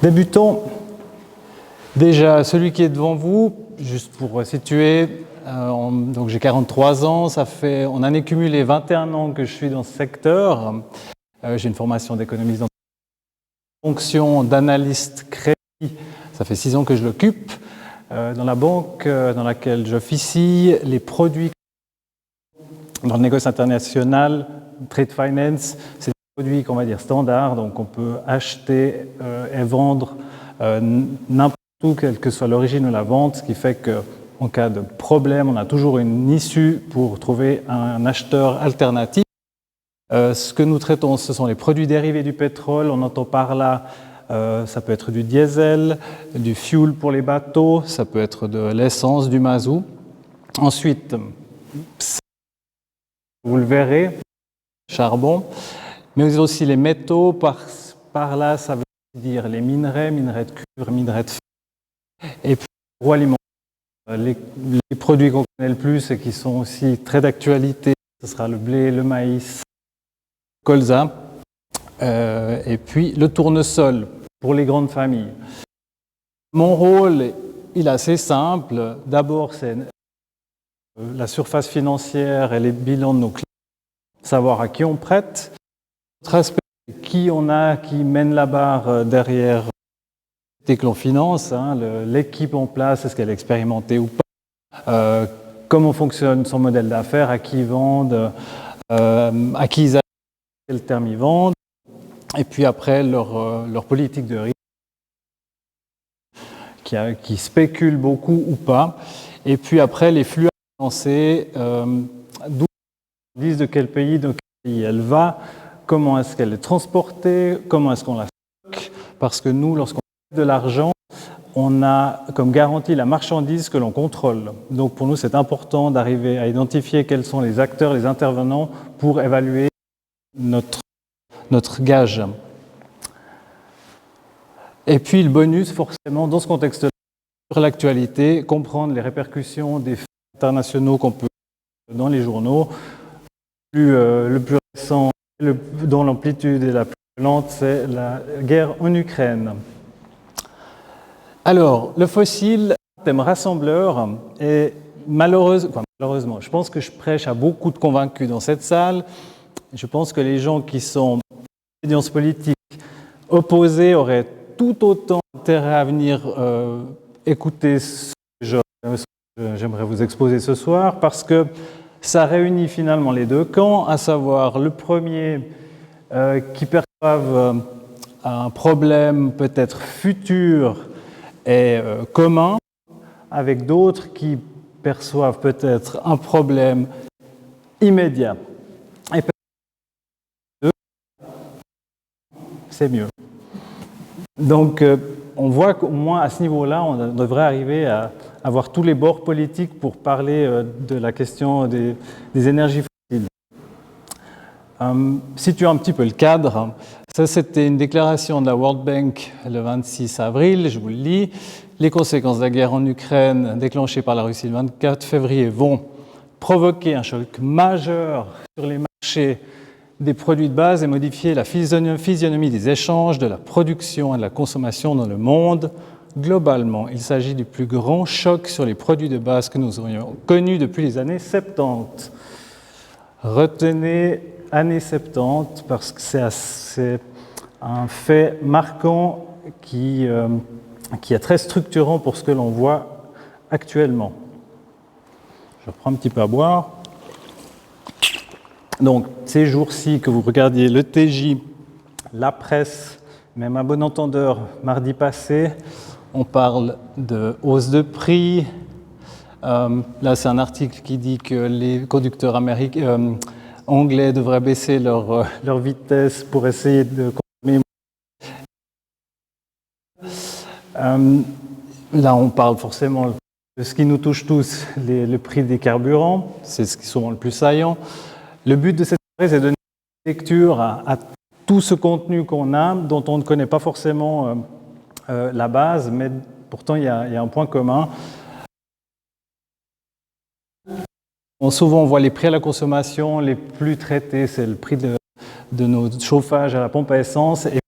Débutons. Déjà, celui qui est devant vous, juste pour situer, donc j'ai 43 ans, on en est cumulé 21 ans que je suis dans ce secteur. J'ai une formation d'économiste en fonction d'analyste crédit, ça fait 6 ans que je l'occupe. Dans la banque dans laquelle j'officie, les produits dans le négoce international, trade finance, c'est des produits qu'on va dire standards, donc on peut acheter et vendre n'importe où, quelle que soit l'origine de la vente, ce qui fait qu'en cas de problème, on a toujours une issue pour trouver un acheteur alternatif. Ce que nous traitons, ce sont les produits dérivés du pétrole. On entend par là, ça peut être du diesel, du fuel pour les bateaux, ça peut être de l'essence, du mazout. Ensuite, vous le verrez, charbon, mais aussi les métaux. Par là, ça veut dire les minerais de cuivre, minerais de fer. Et puis, agroalimentaire, les produits qu'on connaît le plus et qui sont aussi très d'actualité, ce sera le blé, le maïs, le colza, et puis le tournesol pour les grandes familles. Mon rôle, il est assez simple. D'abord, c'est la surface financière et les bilans de nos clients, savoir à qui on prête. L'autre aspect, qui on a qui mène la barre derrière que l'on finance, l'équipe en place, est-ce qu'elle est expérimentée ou pas, comment fonctionne son modèle d'affaires, à qui ils vendent, à qui ils achètent, quel terme ils vendent, et puis après leur politique de risque qui spécule beaucoup ou pas, et puis après les flux financés, d'où elle vise, de quel pays elle va, comment est-ce qu'elle est transportée, comment est-ce qu'on la stocke, parce que nous, lorsqu'on a de l'argent, on a comme garantie la marchandise que l'on contrôle. Donc pour nous, c'est important d'arriver à identifier quels sont les acteurs, les intervenants pour évaluer notre gage. Et puis le bonus, forcément, dans ce contexte-là, sur l'actualité, comprendre les répercussions des faits internationaux qu'on peut dans les journaux. Le plus récent, dont l'amplitude est la plus violente, c'est la guerre en Ukraine. Alors, le fossile, thème rassembleur, et malheureusement, je pense que je prêche à beaucoup de convaincus dans cette salle. Je pense que les gens qui sont en sciences politiques opposés auraient tout autant intérêt à venir écouter ce que j'aimerais vous exposer ce soir, parce que ça réunit finalement les deux camps, à savoir le premier qui perçoivent un problème peut-être futur et commun, avec d'autres qui perçoivent peut-être un problème immédiat. Et c'est mieux. Donc, on voit qu'au moins à ce niveau-là, on devrait arriver à avoir tous les bords politiques pour parler de la question des énergies fossiles. Situons un petit peu le cadre. Ça, c'était une déclaration de la World Bank le 26 avril, je vous le lis. Les conséquences de la guerre en Ukraine déclenchée par la Russie le 24 février vont provoquer un choc majeur sur les marchés des produits de base et modifier la physionomie des échanges, de la production et de la consommation dans le monde. Globalement, il s'agit du plus grand choc sur les produits de base que nous aurions connu depuis les années 70. Retenez années 70 parce que c'est un fait marquant qui est très structurant pour ce que l'on voit actuellement. Je reprends un petit peu à boire. Donc, ces jours-ci, que vous regardiez le TJ, la presse, même à bon entendeur, mardi passé, on parle de hausse de prix. Là, c'est un article qui dit que les conducteurs anglais devraient baisser leur vitesse pour essayer de consommer. Là, on parle forcément de ce qui nous touche tous, le prix des carburants. C'est ce qui est souvent le plus saillant. Le but de cette soirée, c'est de donner une lecture à tout ce contenu qu'on a, dont on ne connaît pas forcément la base, mais pourtant il y a un point commun. Souvent, on voit les prix à la consommation les plus traités, c'est le prix de nos chauffages à la pompe à essence. Et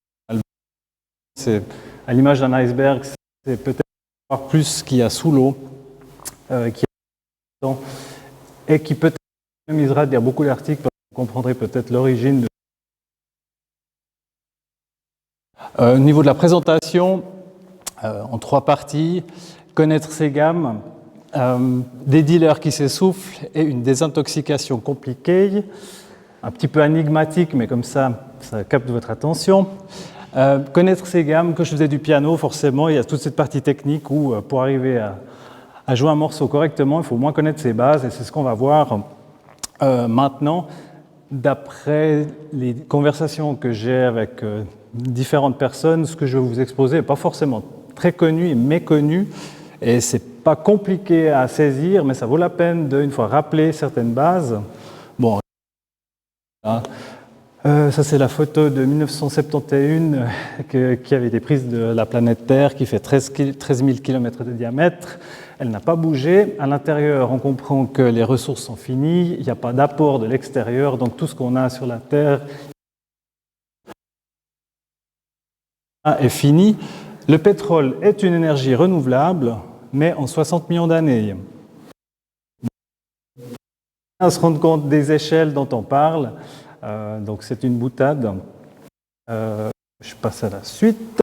c'est à l'image d'un iceberg, c'est peut-être voir plus ce qu'il y a sous l'eau, et qui peut-être m'amusera de lire beaucoup d'articles parce que vous comprendrez peut-être l'origine de... Au niveau de la présentation, en 3 parties, connaître ces gammes, des dealers qui s'essoufflent et une désintoxication compliquée, un petit peu énigmatique, mais comme ça capte votre attention. Connaître ces gammes, que je faisais du piano, forcément, il y a toute cette partie technique où, pour arriver à jouer un morceau correctement, il faut au moins connaître ses bases, et c'est ce qu'on va voir maintenant. D'après les conversations que j'ai avec différentes personnes, ce que je vais vous exposer n'est pas forcément très connu et méconnu, et ce n'est pas compliqué à saisir, mais ça vaut la peine de, une fois rappeler certaines bases. Bon, ça c'est la photo de 1971 qui avait été prise de la planète Terre, qui fait 13 000 km de diamètre. Elle n'a pas bougé. À l'intérieur, on comprend que les ressources sont finies, il n'y a pas d'apport de l'extérieur, donc tout ce qu'on a sur la Terre est fini. Le pétrole est une énergie renouvelable, mais en 60 millions d'années. On se rend compte des échelles dont on parle, donc c'est une boutade. Je passe à la suite.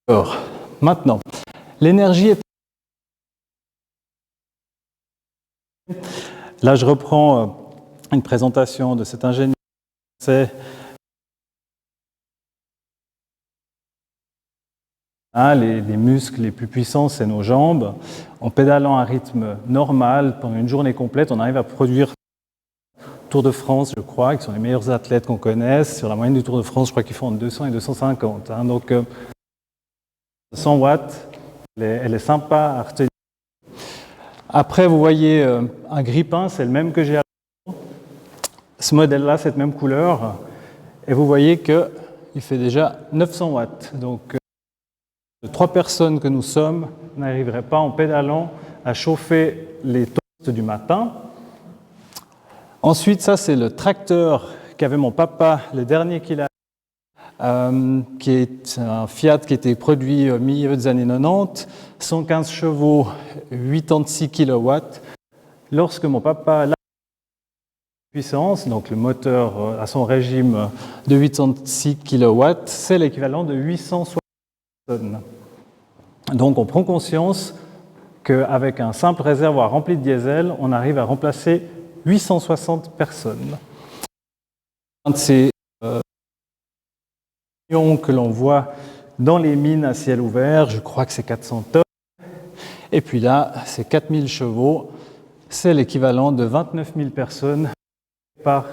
Alors, maintenant, l'énergie est... Là, je reprends une présentation de cet ingénieur français. Les muscles les plus puissants, c'est nos jambes. En pédalant à un rythme normal, pendant une journée complète, on arrive à produire Tour de France, je crois, qui sont les meilleurs athlètes qu'on connaisse. Sur la moyenne du Tour de France, je crois qu'ils font entre 200 et 250. Donc, 100 watts, elle est sympa à retenir. Après, vous voyez un grille-pain, c'est le même que j'ai à la... Ce modèle-là, cette même couleur. Et vous voyez qu'il fait déjà 900 watts. Donc, 3 personnes que nous sommes n'arriveraient pas en pédalant à chauffer les toasts du matin. Ensuite, ça c'est le tracteur qu'avait mon papa, le dernier qu'il a, qui est un Fiat qui a été produit au milieu des années 90, 115 chevaux, 86 kW. Lorsque mon papa l'a puissance, donc le moteur à son régime de 86 kW, c'est l'équivalent de 860 tonnes. Donc on prend conscience qu'avec un simple réservoir rempli de diesel, on arrive à remplacer 860 personnes. Un de ces que l'on voit dans les mines à ciel ouvert, je crois que c'est 400 tonnes. Et puis là, c'est 4000 chevaux, c'est l'équivalent de 29 000 personnes par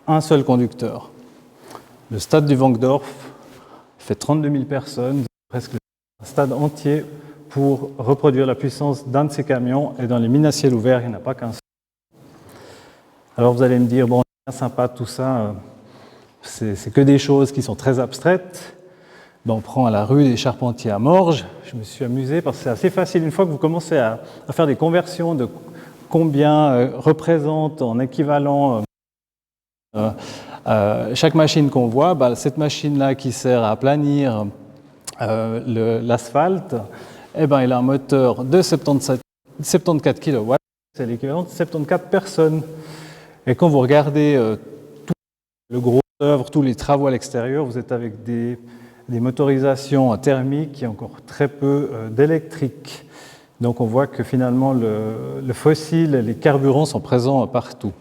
un seul conducteur. Le stade du Wankdorf fait 32 000 personnes, presque un stade entier pour reproduire la puissance d'un de ces camions. Et dans les mines à ciel ouvert, il n'y en a pas qu'un seul. Alors vous allez me dire, bon, c'est sympa tout ça, c'est que des choses qui sont très abstraites. Ben, on prend à la rue des Charpentiers à Morges. Je me suis amusé parce que c'est assez facile. Une fois que vous commencez à faire des conversions de combien représente en équivalent chaque machine qu'on voit, ben, cette machine-là qui sert à aplanir l'asphalte, eh ben, elle a un moteur de 74 kW, c'est l'équivalent de 74 personnes. Et quand vous regardez tout le gros œuvre, tous les travaux à l'extérieur, vous êtes avec des motorisations thermiques et encore très peu d'électrique. Donc on voit que finalement le fossile et les carburants sont présents partout.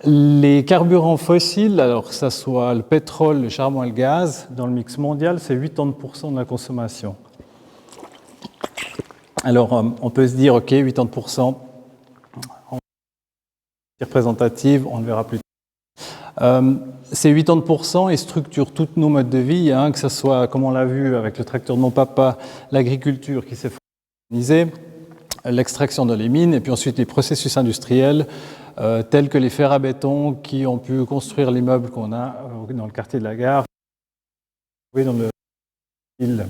Les carburants fossiles, alors que ce soit le pétrole, le charbon et le gaz, dans le mix mondial, c'est 80% de la consommation. Alors on peut se dire, ok, 80%, représentative, on le verra plus tard. Ces 80%, ils structurent tous nos modes de vie, que ce soit, comme on l'a vu avec le tracteur de mon papa, l'agriculture qui s'est organisée, l'extraction dans les mines, et puis ensuite les processus industriels, tels que les fers à béton qui ont pu construire l'immeuble qu'on a dans le quartier de la Gare, dans le ville.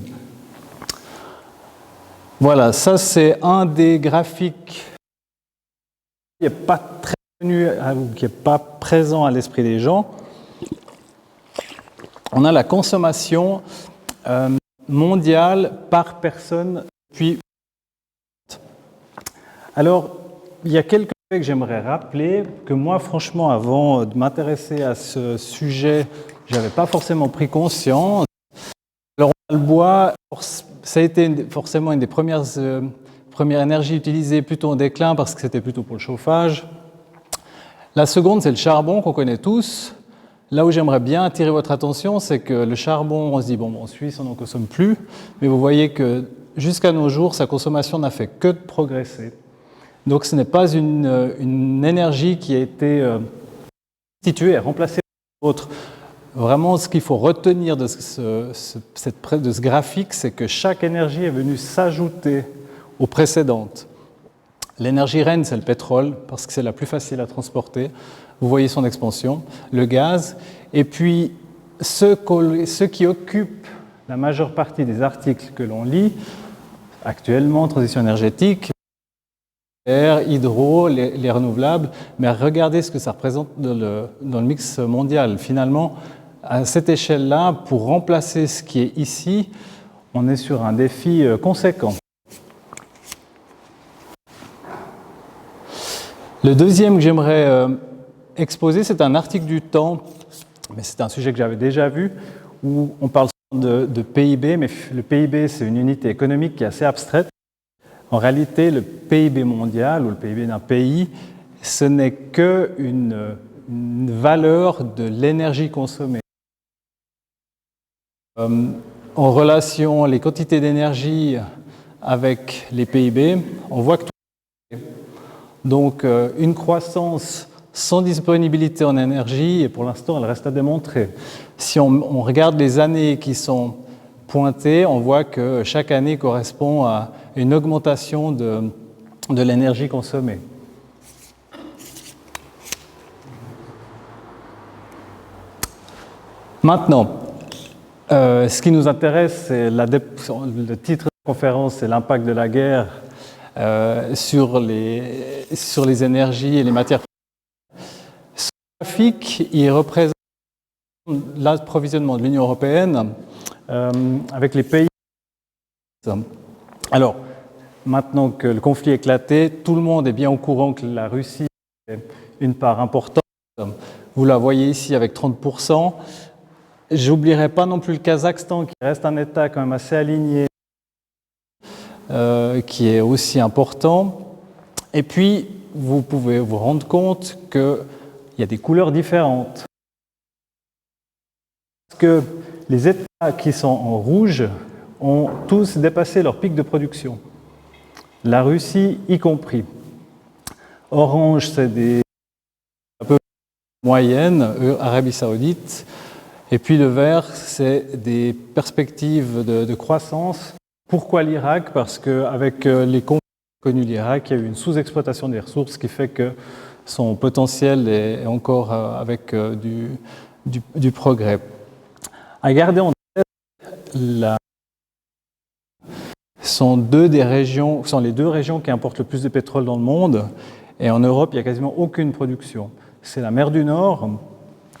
Voilà, ça c'est un des graphiques qui n'est pas très connu, qui n'est pas présent à l'esprit des gens. on a la consommation mondiale par personne. Puis, alors, il y a quelques faits que j'aimerais rappeler, que moi, franchement, avant de m'intéresser à ce sujet, je n'avais pas forcément pris conscience. Alors, le bois, ça a été forcément une des premières énergies utilisées plutôt en déclin parce que c'était plutôt pour le chauffage. La seconde, c'est le charbon qu'on connaît tous. Là où j'aimerais bien attirer votre attention, c'est que le charbon, on se dit, bon, en Suisse, on n'en consomme plus, mais vous voyez que jusqu'à nos jours, sa consommation n'a fait que de progresser. Donc ce n'est pas une énergie qui a été substituée, remplacée par d'autres. Vraiment, ce qu'il faut retenir de ce graphique, c'est que chaque énergie est venue s'ajouter aux précédentes. L'énergie reine, c'est le pétrole, parce que c'est la plus facile à transporter. Vous voyez son expansion, le gaz. Et puis, ce qui occupe la majeure partie des articles que l'on lit, actuellement, transition énergétique, air, hydro, les renouvelables, mais regardez ce que ça représente dans le mix mondial. Finalement, à cette échelle-là, pour remplacer ce qui est ici, on est sur un défi conséquent. Le deuxième que j'aimerais exposer, c'est un article du Temps, mais c'est un sujet que j'avais déjà vu, où on parle de PIB, mais le PIB, c'est une unité économique qui est assez abstraite. En réalité, le PIB mondial ou le PIB d'un pays, ce n'est qu'une valeur de l'énergie consommée. En relation les quantités d'énergie avec les PIB, on voit que tout. Donc, une croissance sans disponibilité en énergie, et pour l'instant, elle reste à démontrer. Si on regarde les années qui sont pointées, on voit que chaque année correspond à une augmentation de l'énergie consommée. Maintenant, ce qui nous intéresse, c'est le titre de la conférence, c'est l'impact de la guerre sur les énergies et les matières premières. Ce graphique, il représente l'approvisionnement de l'Union européenne avec les pays. Alors, maintenant que le conflit est éclaté, tout le monde est bien au courant que la Russie est une part importante. Vous la voyez ici avec 30%. J'oublierai pas non plus le Kazakhstan, qui reste un État quand même assez aligné, qui est aussi important. Et puis, vous pouvez vous rendre compte qu'il y a des couleurs différentes. Parce que les États qui sont en rouge ont tous dépassé leur pic de production. La Russie y compris. Orange, c'est des un peu moyennes, Arabie Saoudite. Et puis le vert, c'est des perspectives de croissance. Pourquoi l'Irak? Parce qu'avec les conflits connus l'Irak, il y a eu une sous-exploitation des ressources, ce qui fait que son potentiel est encore avec du progrès. À garder en tête, sont les deux régions qui importent le plus de pétrole dans le monde. Et en Europe, il n'y a quasiment aucune production. C'est la mer du Nord.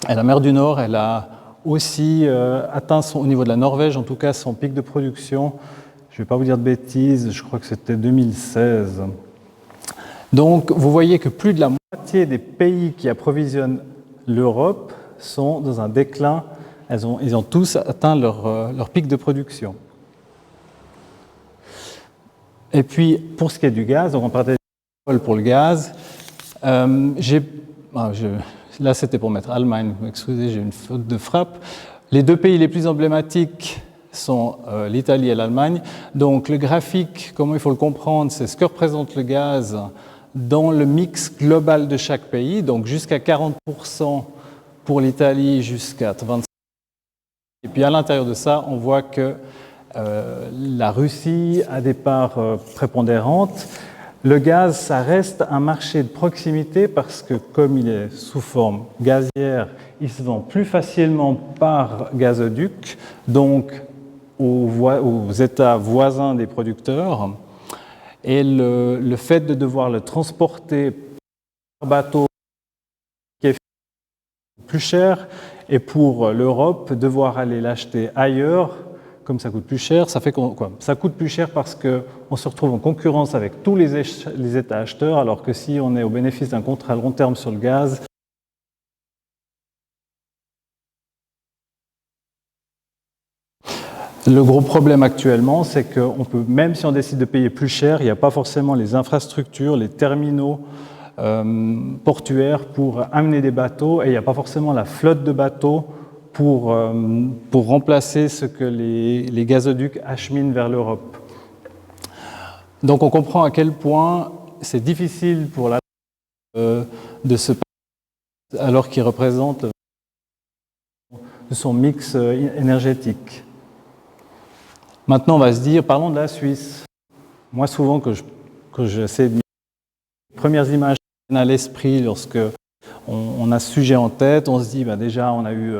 Et la mer du Nord, elle a aussi atteint au niveau de la Norvège, en tout cas, son pic de production. Je ne vais pas vous dire de bêtises, je crois que c'était 2016. Donc, vous voyez que plus de la moitié des pays qui approvisionnent l'Europe sont dans un déclin. Ils ont tous atteint leur pic de production. Et puis, pour ce qui est du gaz, donc on parlait pour le gaz, là, c'était pour mettre Allemagne, excusez, j'ai une faute de frappe. Les deux pays les plus emblématiques sont l'Italie et l'Allemagne. Donc, le graphique, comment il faut le comprendre, c'est ce que représente le gaz dans le mix global de chaque pays. Donc, jusqu'à 40% pour l'Italie, jusqu'à 25%. Et puis, à l'intérieur de ça, on voit que la Russie a des parts prépondérantes. Le gaz, ça reste un marché de proximité parce que comme il est sous forme gazière, il se vend plus facilement par gazoduc, donc aux États voisins des producteurs. Et le fait de devoir le transporter par bateau, qui est plus cher. Et pour l'Europe, devoir aller l'acheter ailleurs, comme ça coûte plus cher, ça fait quoi? Ça coûte plus cher parce qu'on se retrouve en concurrence avec tous les États acheteurs, alors que si on est au bénéfice d'un contrat à long terme sur le gaz, le gros problème actuellement, c'est qu'on peut, même si on décide de payer plus cher, il n'y a pas forcément les infrastructures, les terminaux portuaires pour amener des bateaux, et il n'y a pas forcément la flotte de bateaux pour remplacer ce que les gazoducs acheminent vers l'Europe. Donc on comprend à quel point c'est difficile pour la de se passer alors qu'il représente son mix énergétique. Maintenant, on va se dire, parlons de la Suisse. Moi, souvent, que j'essaie de... Les premières images qui viennent à l'esprit lorsque on a ce sujet en tête, on se dit, déjà, on a eu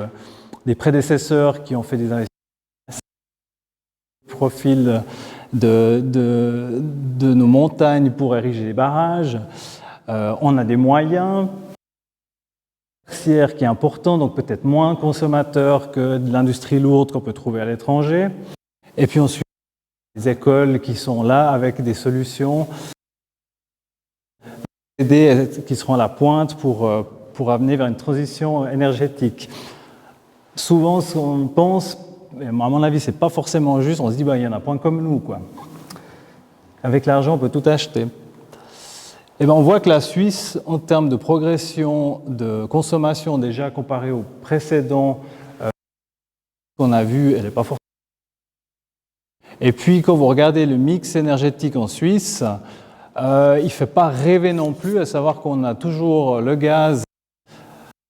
des prédécesseurs qui ont fait des investissements profil de nos montagnes pour ériger des barrages. On a des moyens, tertiaire qui est important, donc peut-être moins consommateur que de l'industrie lourde qu'on peut trouver à l'étranger. Et puis ensuite, les écoles qui sont là avec des solutions qui seront à la pointe pour amener vers une transition énergétique. Souvent, ce qu'on pense, à mon avis, c'est pas forcément juste, on se dit, il y en a pas comme nous, quoi. Avec l'argent, on peut tout acheter. Et on voit que la Suisse, en termes de progression de consommation, déjà comparée aux précédents qu'on a vus, elle n'est pas forcément. Et puis, quand vous regardez le mix énergétique en Suisse, il ne fait pas rêver non plus, à savoir qu'on a toujours le gaz,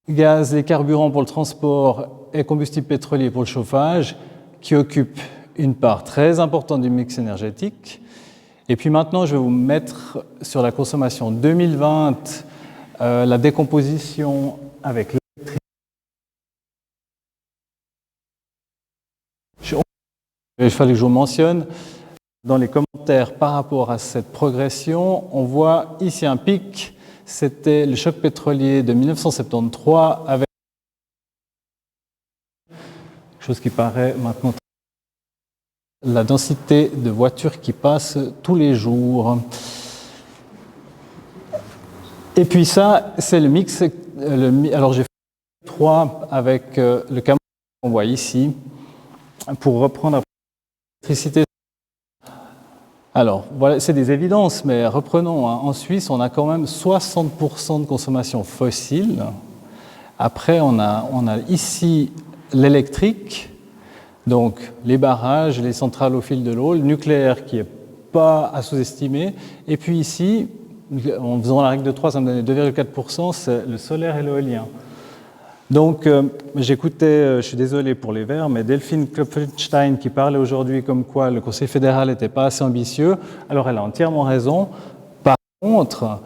les carburants pour le transport et combustibles pétroliers pour le chauffage, qui occupent une part très importante du mix énergétique. Et puis maintenant, je vais vous mettre sur la consommation 2020, la décomposition avec l'électricité. Il fallait que je vous mentionne, dans les commentaires par rapport à cette progression, on voit ici un pic, c'était le choc pétrolier de 1973 avec quelque chose qui paraît maintenant la densité de voitures qui passent tous les jours. Et puis ça, c'est le mix. Alors j'ai fait 3 avec le camion qu'on voit ici pour reprendre l'électricité. Alors, voilà, c'est des évidences, mais reprenons. En Suisse, on a quand même 60% de consommation fossile. Après, on a ici l'électrique, donc les barrages, les centrales au fil de l'eau, le nucléaire qui n'est pas à sous-estimer. Et puis ici, en faisant la règle de 3, ça me donnait 2,4%, c'est le solaire et l'éolien. Donc, j'écoutais, je suis désolé pour les Verts, mais Delphine Klopfenstein qui parlait aujourd'hui comme quoi le Conseil fédéral n'était pas assez ambitieux. Alors, elle a entièrement raison. Par contre,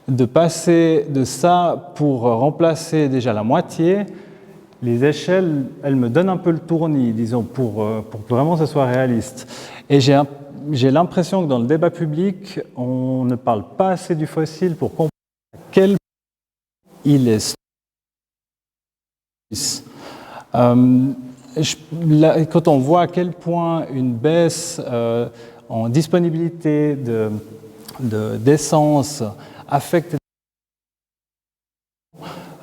de passer de ça pour remplacer déjà la moitié, les échelles, elles me donnent un peu le tournis, disons, pour que vraiment ce soit réaliste. Et j'ai l'impression que dans le débat public, on ne parle pas assez du fossile pour comprendre à quel point il est. Quand on voit à quel point une baisse en disponibilité d'essence affecte,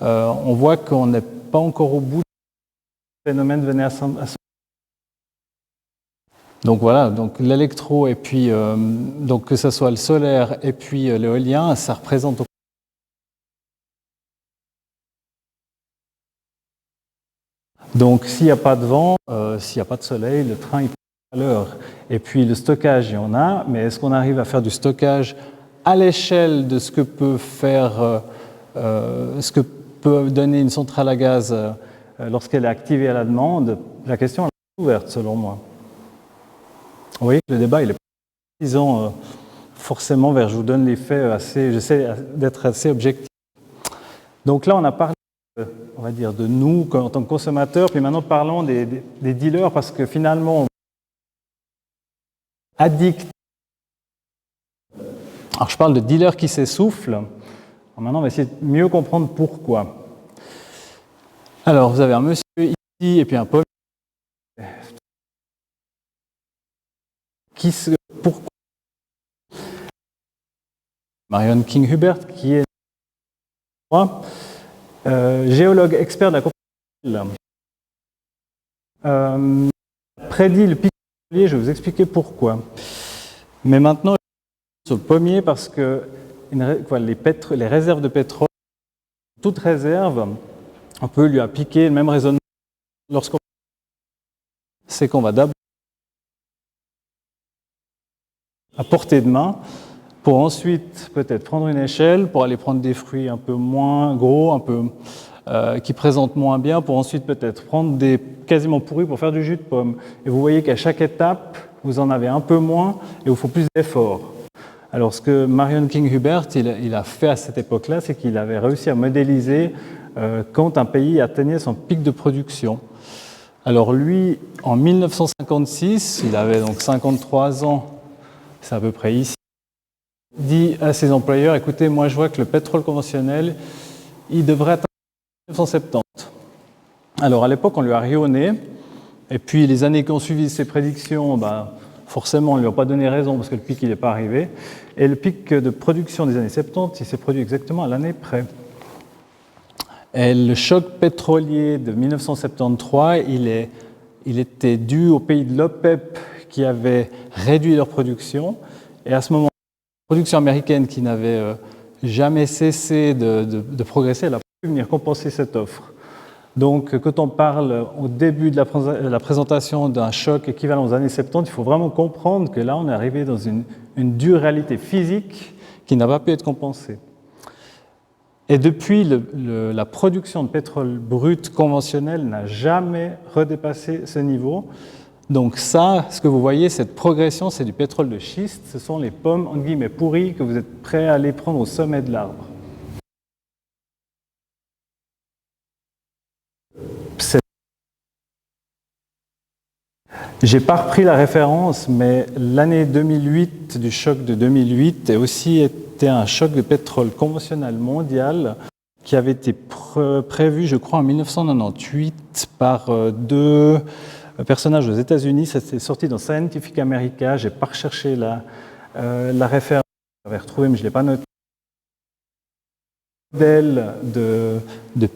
on voit qu'on n'est pas encore au bout du phénomène venait à son... Donc voilà, donc l'électro et puis donc que ce soit le solaire et puis l'éolien, ça représente. Donc s'il n'y a pas de vent, s'il n'y a pas de soleil, le train il passe à l'heure. Et puis le stockage, il y en a, mais est-ce qu'on arrive à faire du stockage à l'échelle de ce que peut faire, ce que peut donner une centrale à gaz lorsqu'elle est activée à la demande? La question est ouverte selon moi. Vous voyez que le débat il est disons forcément vers je vous donne les faits assez, j'essaie d'être assez objectif. Donc là on a parlé on va dire de nous en tant que consommateurs, puis maintenant parlons des dealers parce que finalement addicts. Alors je parle de dealers qui s'essoufflent. Alors maintenant on va essayer de mieux comprendre pourquoi. Alors, vous avez un monsieur ici et puis un pauvre. Pourquoi Marion King-Hubbert, qui est géologue expert de la compagnie, prédit le pic pétrolier. Je vais vous expliquer pourquoi. Mais maintenant, je vais sur le pommier parce que les réserves de pétrole, toute réserve, on peut lui appliquer le même raisonnement lorsqu'on. C'est qu'on va d'abord à portée de main, pour ensuite peut-être prendre une échelle, pour aller prendre des fruits un peu moins gros, un peu, qui présentent moins bien, pour ensuite peut-être prendre des quasiment pourris pour faire du jus de pomme. Et vous voyez qu'à chaque étape, vous en avez un peu moins et il vous faut plus d'efforts. Alors ce que Marion King-Hubbert il a fait à cette époque-là, c'est qu'il avait réussi à modéliser quand un pays atteignait son pic de production. Alors lui, en 1956, il avait donc 53 ans, c'est à peu près ici, dit à ses employeurs, écoutez, moi je vois que le pétrole conventionnel, il devrait atteindre 1970. Alors à l'époque, on lui a rionné, et puis les années qui ont suivi ses prédictions, forcément, on ne lui a pas donné raison parce que le pic, il n'est pas arrivé. Et le pic de production des années 70, il s'est produit exactement à l'année près. Et le choc pétrolier de 1973, il était dû aux pays de l'OPEP qui avaient réduit leur production. Et à ce moment, la production américaine qui n'avait jamais cessé de progresser, elle a pu venir compenser cette offre. Donc, quand on parle au début de la présentation d'un choc équivalent aux années 70, il faut vraiment comprendre que là, on est arrivé dans une dure réalité physique qui n'a pas pu être compensée. Et depuis, la production de pétrole brut conventionnel n'a jamais redépassé ce niveau. Donc ça, ce que vous voyez, cette progression, c'est du pétrole de schiste. Ce sont les pommes, entre guillemets, pourries que vous êtes prêts à aller prendre au sommet de l'arbre. J'ai pas repris la référence, mais l'année 2008, du choc de 2008, a aussi été un choc de pétrole conventionnel mondial qui avait été prévu, je crois, en 1998 par deux personnages aux États-Unis. Ça s'est sorti dans Scientific America. J'ai pas recherché la référence, j'avais retrouvé, mais je l'ai pas noté. Modèle de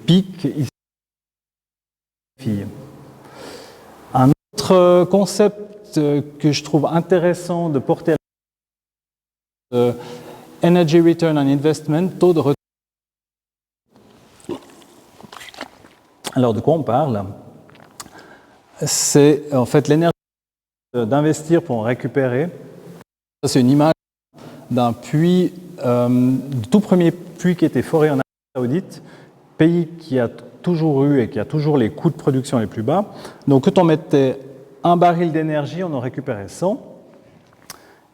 pic ici. Un autre concept que je trouve intéressant de porter à Energy Return on Investment, taux de retour. Alors de quoi on parle? C'est en fait l'énergie d'investir pour en récupérer. Ça, c'est une image d'un puits, du tout premier puits qui était foré en Arabie Saoudite, pays qui a toujours eu et qui a toujours les coûts de production les plus bas. Donc quand on mettait un baril d'énergie, on en récupérait 100.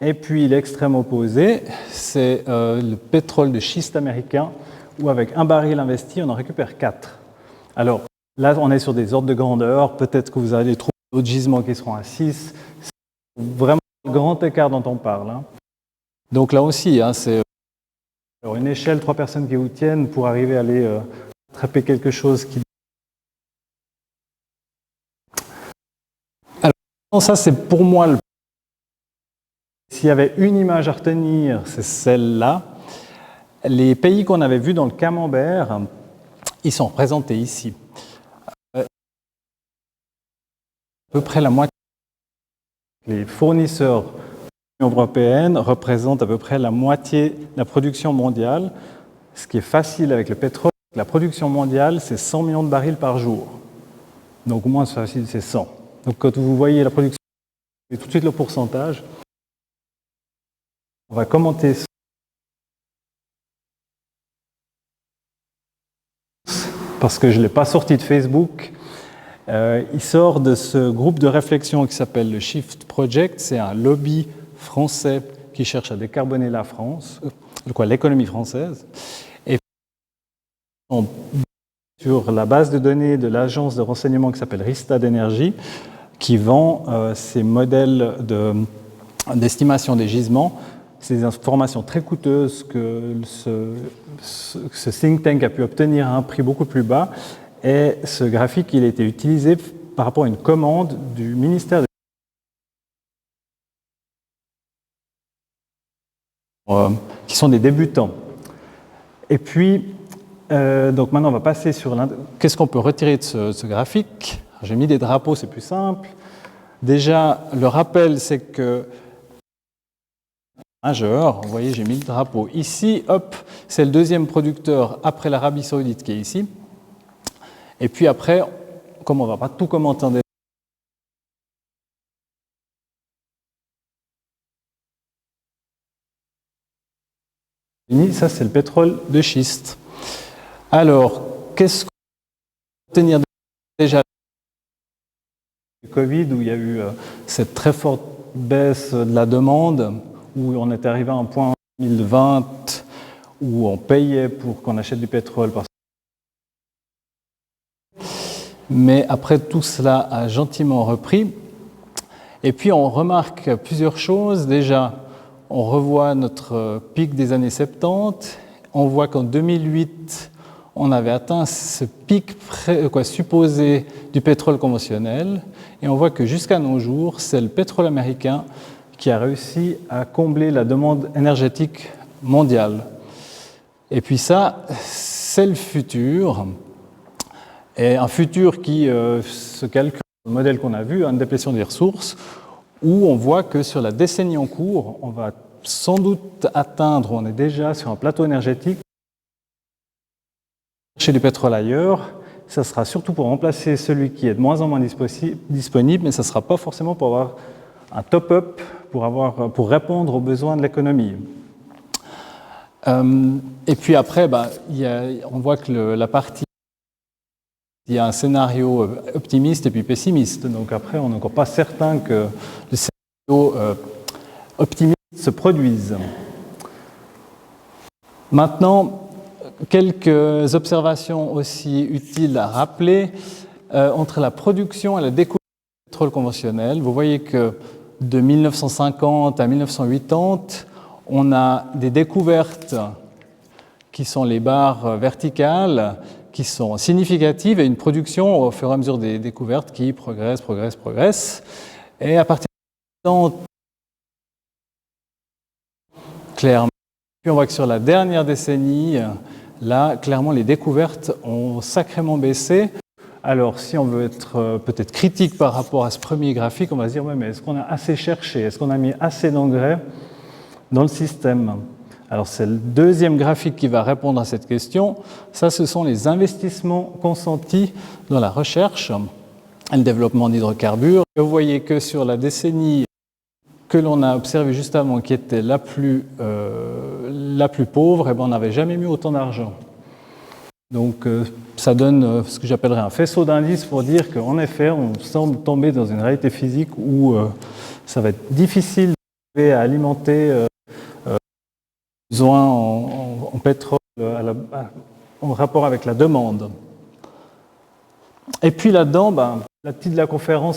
Et puis l'extrême opposé, c'est le pétrole de schiste américain, où avec un baril investi, on en récupère 4. Alors là, on est sur des ordres de grandeur. Peut-être que vous allez trouver d'autres gisements qui seront à 6. C'est vraiment le grand écart dont on parle. Donc là aussi, c'est une échelle, 3 personnes qui vous tiennent pour arriver à aller attraper quelque chose qui... Alors ça, c'est pour moi le... S'il y avait une image à retenir, c'est celle-là. Les pays qu'on avait vus dans le camembert, ils sont représentés ici. À peu près la moitié. Les fournisseurs de l'Union européenne représentent à peu près la moitié de la production mondiale. Ce qui est facile avec le pétrole, la production mondiale, c'est 100 millions de barils par jour. Donc au moins, c'est facile, c'est 100. Donc quand vous voyez la production, et tout de suite le pourcentage, on va commenter ça. Parce que je ne l'ai pas sorti de Facebook. Il sort de ce groupe de réflexion qui s'appelle le Shift Project. C'est un lobby français qui cherche à décarboner la France, l'économie française. Et sur la base de données de l'agence de renseignement qui s'appelle Rystad Energy, qui vend ces modèles d'estimation des gisements. C'est des informations très coûteuses que ce think tank a pu obtenir à un prix beaucoup plus bas. Et ce graphique, il a été utilisé par rapport à une commande du ministère qui sont des débutants. Et puis, donc maintenant, on va passer sur qu'est-ce qu'on peut retirer de ce graphique. J'ai mis des drapeaux, c'est plus simple. Déjà, le rappel, c'est que majeur, vous voyez, j'ai mis le drapeau ici, hop, c'est le deuxième producteur après l'Arabie Saoudite qui est ici. Et puis après, comme on ne va pas tout commenter en détail, ça c'est le pétrole de schiste. Alors, qu'est-ce qu'on peut tenir déjà du Covid, où il y a eu cette très forte baisse de la demande, où on est arrivé à un point en 2020 où on payait pour qu'on achète du pétrole. Mais après, tout cela a gentiment repris. Et puis, on remarque plusieurs choses. Déjà, on revoit notre pic des années 70. On voit qu'en 2008, on avait atteint ce pic supposé du pétrole conventionnel. Et on voit que jusqu'à nos jours, c'est le pétrole américain qui a réussi à combler la demande énergétique mondiale. Et puis ça, c'est le futur. Et un futur qui se calcule, le modèle qu'on a vu, une déplétion des ressources, où on voit que sur la décennie en cours, on va sans doute atteindre, on est déjà sur un plateau énergétique, chercher du pétrole ailleurs, ça sera surtout pour remplacer celui qui est de moins en moins disponible, mais ça ne sera pas forcément pour avoir un top-up, pour répondre aux besoins de l'économie. Et puis après, on voit que il y a un scénario optimiste et puis pessimiste. Donc après, on n'est encore pas certain que le scénario optimiste se produise. Maintenant, quelques observations aussi utiles à rappeler entre la production et la découverte du pétrole conventionnel. Vous voyez que de 1950 à 1980, on a des découvertes qui sont les barres verticales, qui sont significatives, et une production au fur et à mesure des découvertes qui progresse. Et à partir de temps, clairement, puis on voit que sur la dernière décennie, là, clairement, les découvertes ont sacrément baissé. Alors, si on veut être peut-être critique par rapport à ce premier graphique, on va se dire, ouais, mais est-ce qu'on a assez cherché? Est-ce qu'on a mis assez d'engrais dans le système? Alors, c'est le deuxième graphique qui va répondre à cette question. Ça, ce sont les investissements consentis dans la recherche et le développement d'hydrocarbures. Vous voyez que sur la décennie que l'on a observée juste avant, qui était la plus pauvre, on n'avait jamais mis autant d'argent. Donc, ça donne ce que j'appellerais un faisceau d'indices pour dire qu'en effet, on semble tomber dans une réalité physique où ça va être difficile à alimenter besoin en pétrole en rapport avec la demande. Et puis là-dedans, la petite de la conférence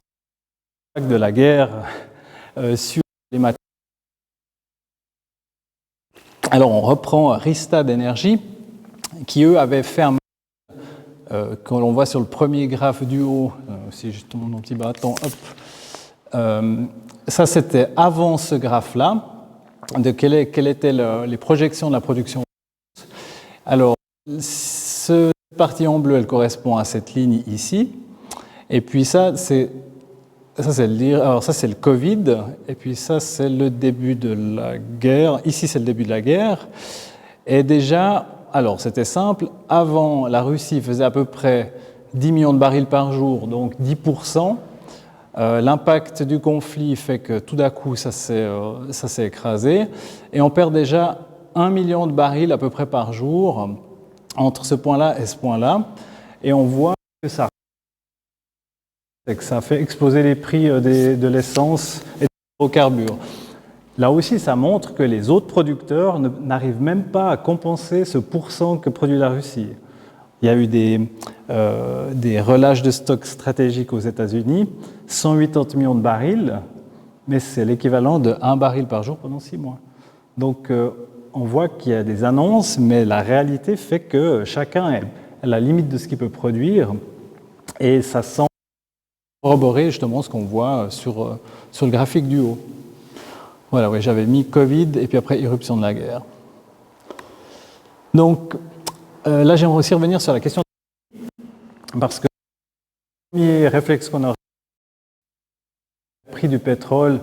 de la guerre sur les matériaux. Alors on reprend Rystad Energy, qui eux avaient fait un que l'on voit sur le premier graphe du haut, si je tourne mon petit bâton, hop, ça c'était avant ce graphe-là, de quelles étaient les projections de la production. Alors, cette partie en bleu, elle correspond à cette ligne ici. Et puis ça, c'est le Covid. Et puis ça, c'est le début de la guerre. Ici, c'est le début de la guerre. Et déjà, alors c'était simple. Avant, la Russie faisait à peu près 10 millions de barils par jour, donc 10%. L'impact du conflit fait que tout d'un coup, ça s'est écrasé. Et on perd déjà 1 million de barils à peu près par jour entre ce point-là et ce point-là. Et on voit que ça fait exploser les prix de l'essence et des hydrocarbures. Là aussi, ça montre que les autres producteurs n'arrivent même pas à compenser ce pourcent que produit la Russie. Il y a eu des relâches de stocks stratégiques aux États-Unis, 180 millions de barils, mais c'est l'équivalent de 1 baril par jour pendant 6 mois. Donc, on voit qu'il y a des annonces, mais la réalité fait que chacun la limite de ce qu'il peut produire. Et ça semble corroborer justement ce qu'on voit sur le graphique du haut. Voilà, oui, j'avais mis Covid et puis après irruption de la guerre. Donc là, j'aimerais aussi revenir sur la question parce que le premier réflexe qu'on a, le prix du pétrole,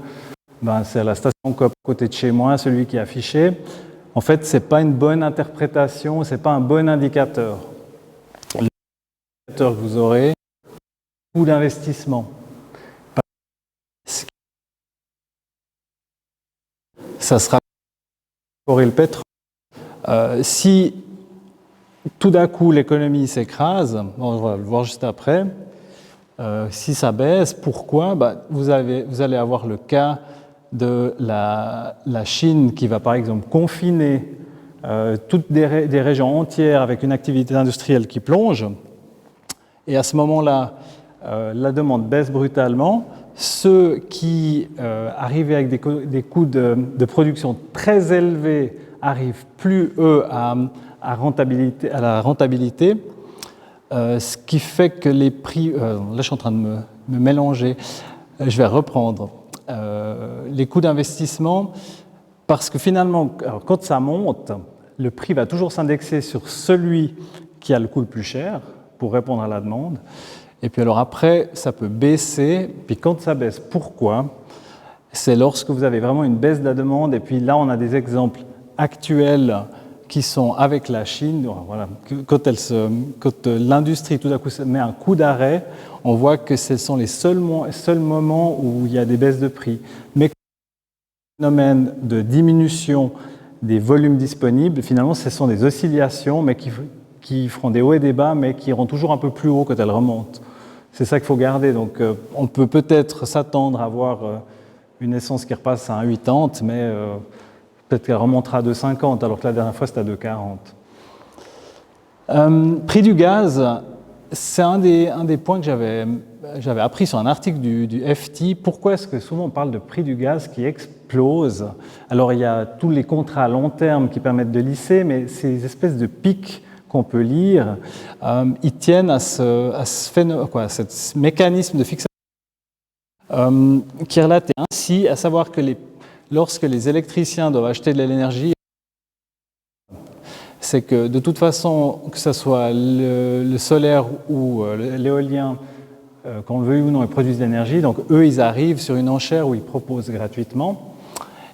ben, c'est à la station COP à côté de chez moi, celui qui est affiché. En fait, ce n'est pas une bonne interprétation, ce n'est pas un bon indicateur. L'indicateur que vous aurez, coût d'investissement. Ça sera pour le pétrole. Si tout d'un coup l'économie s'écrase, on va le voir juste après, si ça baisse, pourquoi? Vous allez avoir le cas de la Chine qui va par exemple confiner toutes des régions entières avec une activité industrielle qui plonge. Et à ce moment-là, la demande baisse brutalement. Ceux qui arrivaient avec des coûts de production très élevés arrivent plus, eux, à la rentabilité, ce qui fait que les prix... là, je suis en train de me mélanger. Je vais reprendre. Les coûts d'investissement, parce que finalement, alors, quand ça monte, le prix va toujours s'indexer sur celui qui a le coût le plus cher pour répondre à la demande. Et puis alors après, ça peut baisser. Puis quand ça baisse, pourquoi? C'est lorsque vous avez vraiment une baisse de la demande. Et puis là, on a des exemples actuels qui sont avec la Chine. Voilà. Quand l'industrie tout à coup met un coup d'arrêt, on voit que ce sont les seuls moments où il y a des baisses de prix. Mais le phénomène de diminution des volumes disponibles, finalement, ce sont des oscillations, mais qui feront des hauts et des bas, mais qui iront toujours un peu plus haut quand elles remontent. C'est ça qu'il faut garder. Donc, on peut peut-être s'attendre à avoir une essence qui repasse à 1,80, mais peut-être qu'elle remontera à 2,50, alors que la dernière fois, c'était à 2,40. Prix du gaz, c'est un des points que j'avais appris sur un article du FT. Pourquoi est-ce que souvent on parle de prix du gaz qui explose? Alors, il y a tous les contrats à long terme qui permettent de lisser, mais ces espèces de pics qu'on peut lire, ils tiennent à ce mécanisme de fixation qui est relaté ainsi, à savoir que lorsque les électriciens doivent acheter de l'énergie, c'est que de toute façon, que ce soit le solaire ou l'éolien, qu'on le veuille ou non, ils produisent de l'énergie, donc eux, ils arrivent sur une enchère où ils proposent gratuitement.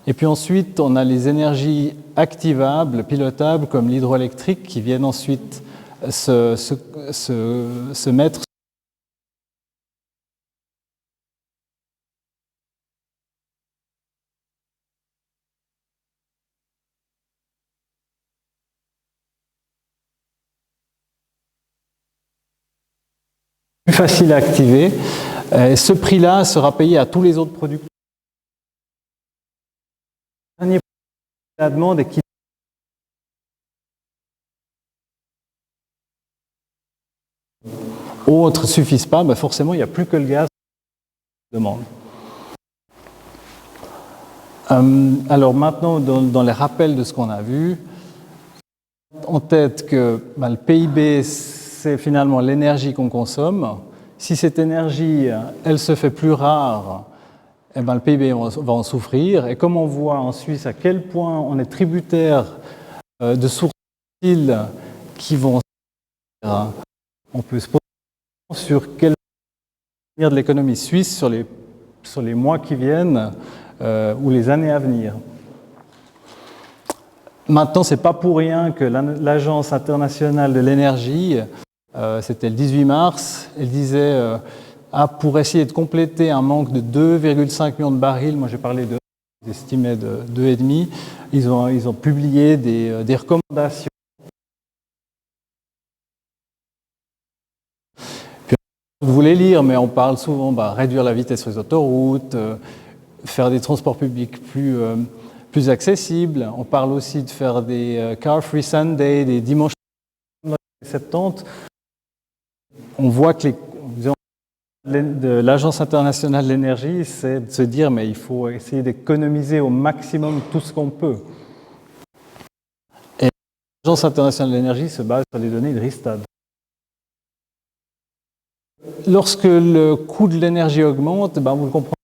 Et puis ensuite, on a les énergies activables, pilotables, comme l'hydroélectrique, qui viennent ensuite se mettre plus facile à activer. Et ce prix-là sera payé à tous les autres producteurs. Le dernier prix de la demande est qui autres ne suffisent pas, forcément, il n'y a plus que le gaz qui demande. Alors maintenant, dans les rappels de ce qu'on a vu, en tête que le PIB, c'est finalement l'énergie qu'on consomme. Si cette énergie, elle se fait plus rare, le PIB va en souffrir. Et comme on voit en Suisse à quel point on est tributaire de sources fossiles qui vont... On peut se poser sur quel avenir de l'économie suisse sur les mois qui viennent ou les années à venir. Maintenant, ce n'est pas pour rien que l'Agence internationale de l'énergie, c'était le 18 mars, elle disait pour essayer de compléter un manque de 2,5 millions de barils, moi j'ai parlé d'estimé de 2,5, ils ont publié des recommandations. Vous voulez lire, mais on parle souvent réduire la vitesse sur les autoroutes, faire des transports publics plus accessibles. On parle aussi de faire des car-free Sunday, des dimanches 70. On voit que de l'Agence internationale de l'énergie, c'est de se dire mais il faut essayer d'économiser au maximum tout ce qu'on peut. Et l'Agence internationale de l'énergie se base sur les données de Rystad. Lorsque le coût de l'énergie augmente, ben vous le comprenez,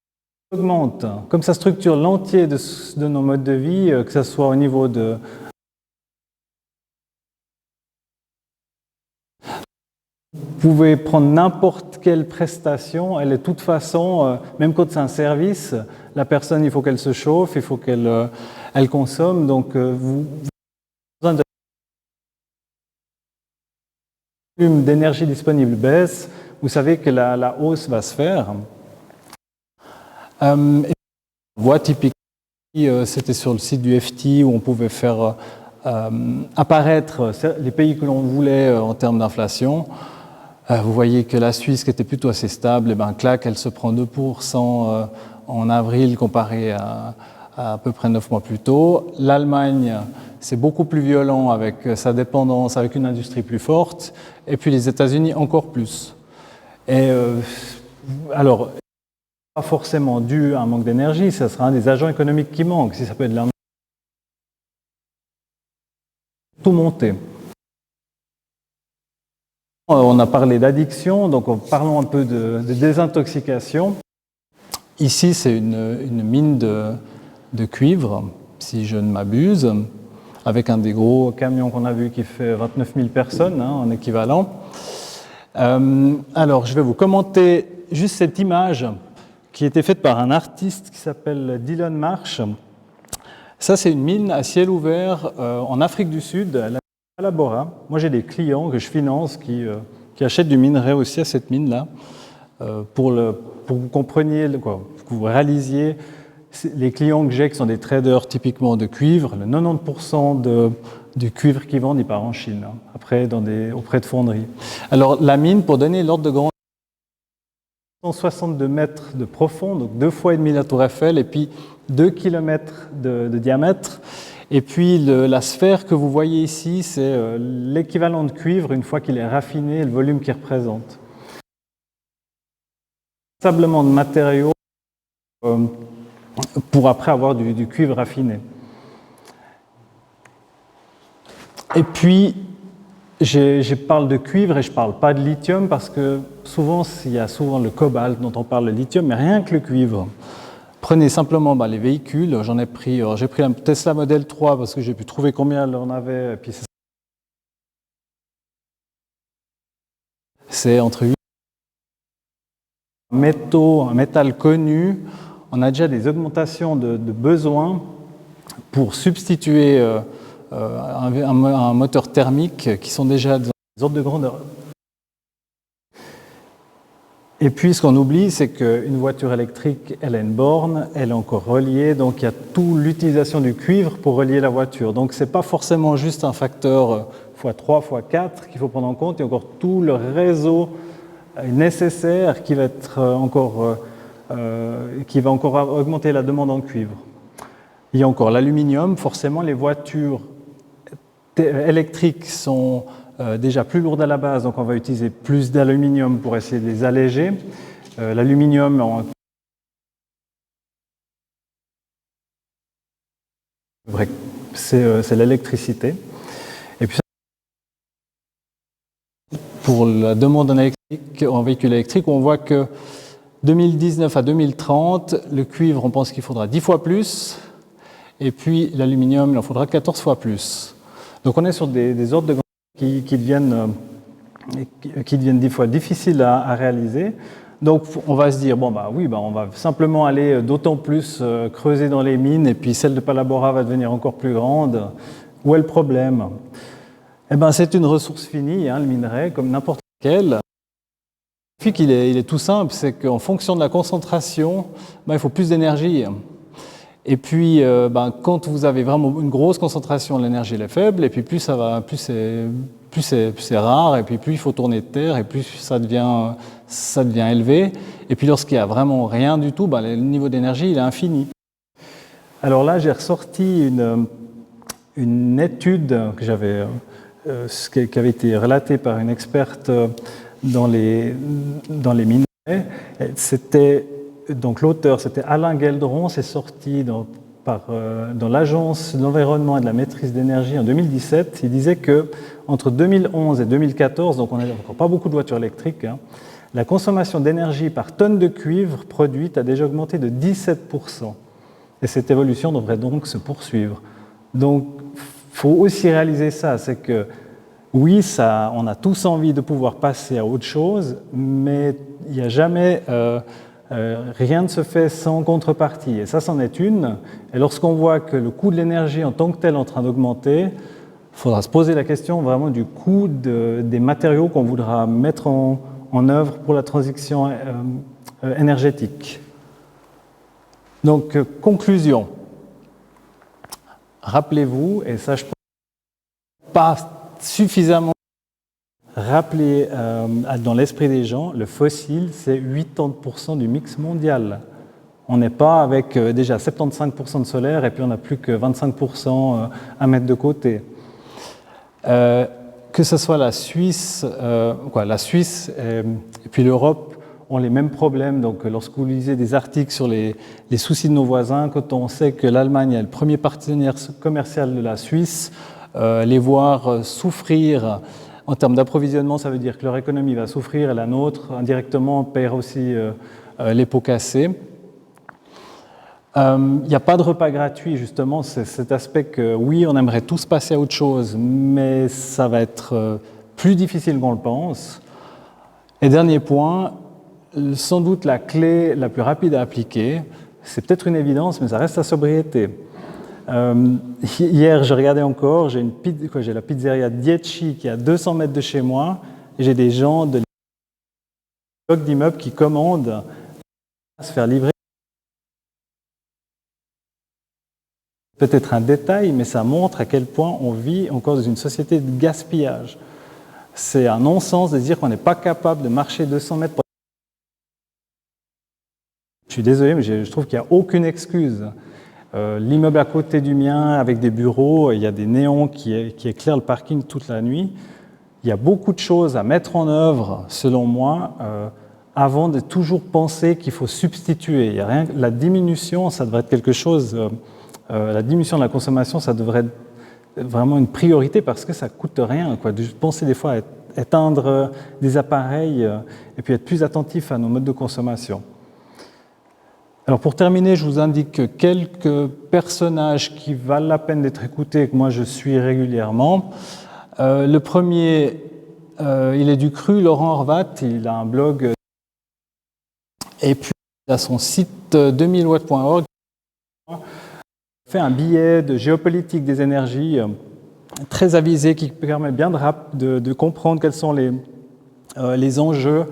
augmente. Comme ça structure l'entier de nos modes de vie, que ce soit au niveau de... Vous pouvez prendre n'importe quelle prestation, elle est de toute façon, même quand c'est un service, la personne, il faut qu'elle se chauffe, il faut qu'elle elle consomme, donc vous avez besoin de volume d'énergie disponible baisse, vous savez que la hausse va se faire. On voit typiquement, c'était sur le site du FT où on pouvait faire apparaître les pays que l'on voulait en termes d'inflation. Vous voyez que la Suisse, qui était plutôt assez stable, et ben, clac, elle se prend 2% en avril comparé à peu près 9 mois plus tôt. L'Allemagne, c'est beaucoup plus violent avec sa dépendance, avec une industrie plus forte. Et puis les États-Unis, encore plus. Et alors, pas forcément dû à un manque d'énergie, ça sera un des agents économiques qui manque. Si ça peut être là, tout monter. On a parlé d'addiction, donc parlons un peu de désintoxication. Ici, c'est une mine de cuivre, si je ne m'abuse, avec un des gros camions qu'on a vu qui fait 29 000 personnes en équivalent. Alors, je vais vous commenter juste cette image qui a été faite par un artiste qui s'appelle Dylan Marsh. Ça, c'est une mine à ciel ouvert en Afrique du Sud, Labora. Moi, j'ai des clients que je finance qui achètent du minerai aussi à cette mine-là, pour que vous compreniez, que vous réalisiez, les clients que j'ai qui sont des traders typiquement de cuivre, le 90% du cuivre qu'ils vendent, il part en Chine, après auprès de fonderies. Alors, la mine, pour donner l'ordre de grandeur, 162 mètres de profond, donc 2,5 fois la tour Eiffel, et puis 2 km de diamètre. Et puis la sphère que vous voyez ici, c'est l'équivalent de cuivre une fois qu'il est raffiné, le volume qu'il représente. Sablement de matériaux pour après avoir du cuivre raffiné. Et puis, je parle de cuivre et je ne parle pas de lithium parce que souvent, il y a souvent le cobalt dont on parle, le lithium, mais rien que le cuivre. Prenez simplement les véhicules, j'ai pris un Tesla Model 3 parce que j'ai pu trouver combien elle en avait, et puis c'est entre 8 métaux, un métal connu, on a déjà des augmentations de besoins pour substituer un moteur thermique qui sont déjà dans des ordres de grandeur. Et puis, ce qu'on oublie, c'est qu'une voiture électrique, elle a une borne, elle est encore reliée, donc il y a toute l'utilisation du cuivre pour relier la voiture. Donc, ce n'est pas forcément juste un facteur x3, x4 qu'il faut prendre en compte, il y a encore tout le réseau nécessaire qui va encore augmenter la demande en cuivre. Il y a encore l'aluminium, forcément, les voitures électriques sont déjà plus lourdes à la base, donc on va utiliser plus d'aluminium pour essayer de les alléger. L'aluminium, c'est l'électricité. Et puis pour la demande en véhicule électrique, on voit que 2019 à 2030, le cuivre, on pense qu'il faudra 10 fois plus, et puis l'aluminium, il en faudra 14 fois plus. Donc on est sur des ordres de grandeur qui deviennent 10 fois difficiles à réaliser. Donc on va se dire, on va simplement aller d'autant plus creuser dans les mines, et puis celle de Palabora va devenir encore plus grande. Où est le problème ? Eh bien, c'est une ressource finie, le minerai, comme n'importe quel. Le truc, il est tout simple, c'est qu'en fonction de la concentration, il faut plus d'énergie. Et puis, quand vous avez vraiment une grosse concentration, l'énergie est faible, et puis plus c'est rare, et puis plus il faut tourner de terre, et plus ça devient élevé. Et puis lorsqu'il n'y a vraiment rien du tout, le niveau d'énergie il est infini. Alors là, j'ai ressorti une étude qui avait été relatée par une experte dans les minerais. Donc l'auteur, c'était Alain Gueldron, c'est sorti dans l'Agence de l'environnement et de la maîtrise d'énergie en 2017. Il disait qu'entre 2011 et 2014, donc on n'avait encore pas beaucoup de voitures électriques, la consommation d'énergie par tonne de cuivre produite a déjà augmenté de 17%. Et cette évolution devrait donc se poursuivre. Donc, il faut aussi réaliser ça, c'est que oui, on a tous envie de pouvoir passer à autre chose, mais il n'y a jamais, rien ne se fait sans contrepartie. Et ça, c'en est une. Et lorsqu'on voit que le coût de l'énergie en tant que tel est en train d'augmenter, il faudra se poser la question vraiment du coût des matériaux qu'on voudra mettre en œuvre pour la transition énergétique. Donc, conclusion. Rappelez-vous, et ça je pense pas suffisamment rappeler dans l'esprit des gens, le fossile c'est 80% du mix mondial. On n'est pas avec déjà 75% de solaire et puis on n'a plus que 25% à mettre de côté. Que ce soit la Suisse, la Suisse et puis l'Europe ont les mêmes problèmes. Donc, lorsque vous lisez des articles sur les soucis de nos voisins, quand on sait que l'Allemagne est le premier partenaire commercial de la Suisse, les voir souffrir en termes d'approvisionnement, ça veut dire que leur économie va souffrir et la nôtre, indirectement, paiera aussi les pots cassés. Il n'y a pas de repas gratuit, justement, c'est cet aspect que, oui, on aimerait tous passer à autre chose, mais ça va être plus difficile qu'on le pense. Et dernier point, sans doute la clé la plus rapide à appliquer, c'est peut-être une évidence, mais ça reste la sobriété. Hier, je regardais encore, j'ai la pizzeria Dieci qui est à 200 mètres de chez moi, et j'ai des gens de blocs d'immeubles qui commandent à se faire livrer. Peut-être un détail, mais ça montre à quel point on vit encore dans une société de gaspillage. C'est un non-sens de dire qu'on n'est pas capable de marcher 200 mètres pour... Je suis désolé, mais je trouve qu'il n'y a aucune excuse. L'immeuble à côté du mien, avec des bureaux, il y a des néons qui éclairent le parking toute la nuit. Il y a beaucoup de choses à mettre en œuvre, selon moi, avant de toujours penser qu'il faut substituer. Il y a rien, la diminution, ça devrait être quelque chose... la diminution de la consommation, ça devrait être vraiment une priorité parce que ça ne coûte rien, quoi. De penser des fois à éteindre des appareils et puis être plus attentif à nos modes de consommation. Alors pour terminer, je vous indique quelques personnages qui valent la peine d'être écoutés et que moi je suis régulièrement. Le premier, il est du Cru, Laurent Horvat, il a un blog et puis il a son site 2000watts.org. Fait un billet de géopolitique des énergies très avisé qui permet bien de comprendre quels sont les enjeux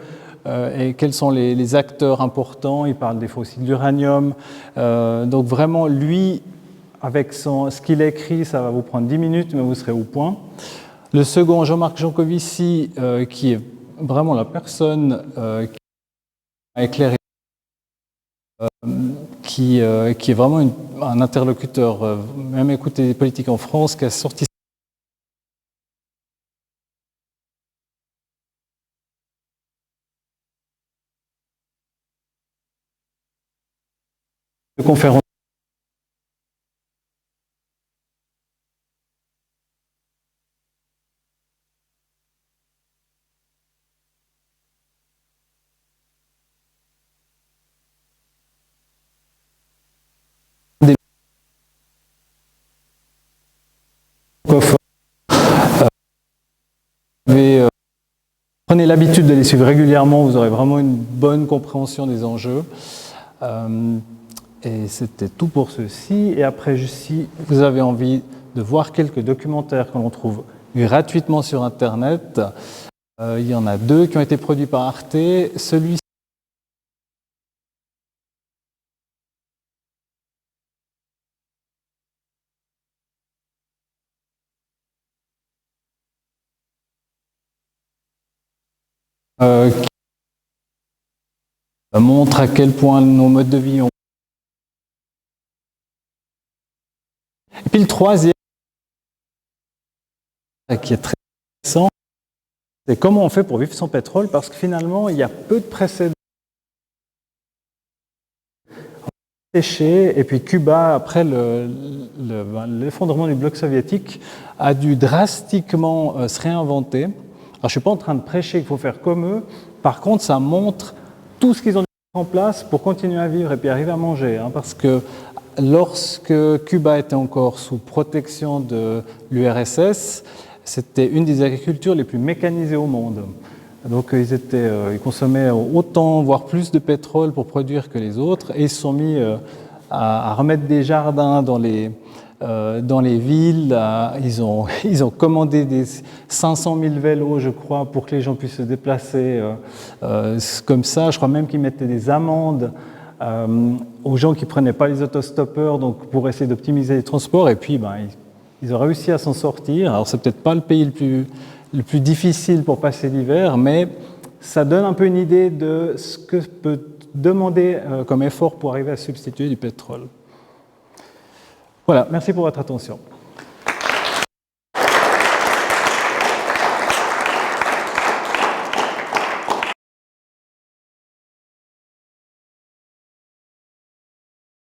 et quels sont les acteurs importants. Il parle des fois aussi de l'uranium. Donc vraiment, lui, avec ce qu'il a écrit, ça va vous prendre 10 minutes, mais vous serez au point. Le second, Jean-Marc Jancovici, qui est vraiment la personne qui a éclairé, qui est vraiment un interlocuteur, même écouté politique en France, qui a sorti de conférences. Prenez l'habitude de les suivre régulièrement, vous aurez vraiment une bonne compréhension des enjeux. Et c'était tout pour ceci. Et après, si vous avez envie de voir quelques documentaires que l'on trouve gratuitement sur Internet, il y en a 2 qui ont été produits par Arte. Celui-ci qui montre à quel point nos modes de vie ont... Et puis le troisième, qui est très intéressant, c'est comment on fait pour vivre sans pétrole, parce que finalement, il y a peu de précédents. Et puis Cuba, après l'effondrement du bloc soviétique, a dû drastiquement se réinventer. je ne suis pas en train de prêcher qu'il faut faire comme eux. Par contre, ça montre tout ce qu'ils ont mis en place pour continuer à vivre et puis arriver à manger. Parce que lorsque Cuba était encore sous protection de l'URSS, c'était une des agricultures les plus mécanisées au monde. Donc ils consommaient autant, voire plus de pétrole pour produire que les autres, et ils se sont mis à remettre des jardins dans les villes. Ils ont commandé des 500 000 vélos, je crois, pour que les gens puissent se déplacer comme ça. Je crois même qu'ils mettaient des amendes aux gens qui ne prenaient pas les autostoppeurs, donc pour essayer d'optimiser les transports. Et puis, ils ont réussi à s'en sortir. Alors, c'est peut-être pas le pays le plus difficile pour passer l'hiver, mais ça donne un peu une idée de ce que peut demander comme effort pour arriver à substituer du pétrole. Voilà, merci pour votre attention.